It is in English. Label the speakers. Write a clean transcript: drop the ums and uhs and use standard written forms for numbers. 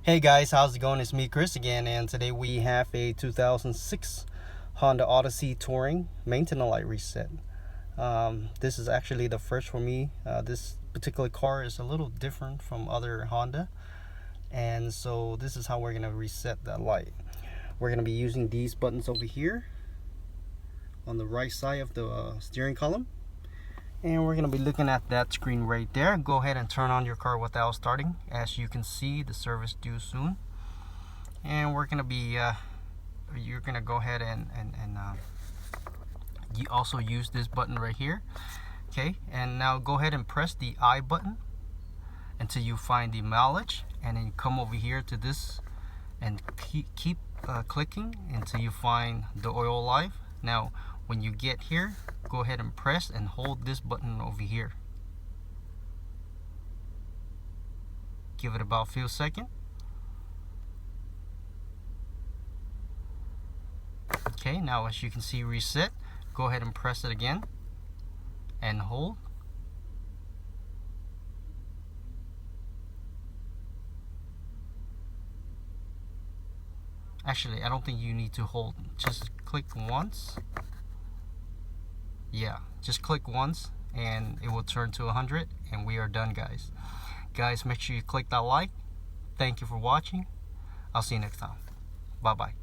Speaker 1: Hey guys, how's it going? It's me, Chris, again, and today we have a 2006 Honda Odyssey Touring maintenance light reset. This is actually the first for me. This particular car is a little different from other Honda, and so this is how we're gonna reset that light. We're gonna be using these buttons over here on the right side of the steering column, and we're gonna be looking at that screen right there. Go ahead and turn on your car without starting. As you can see, the service due soon. And we're gonna be you're gonna go ahead and you also use this button right here. Okay, and now go ahead and press the I button until you find the mileage, and then come over here to this and keep clicking until you find the oil life. Now when you get here, go ahead and press and hold this button over here. Give it about a few seconds. Okay, now as you can see, reset. Go ahead and press it again and hold. Actually, I don't think you need to hold. Just click once. Yeah, just click once and it will turn to 100, and we are done, guys. Guys, make sure you click that like. Thank you for watching. I'll see you next time. Bye bye.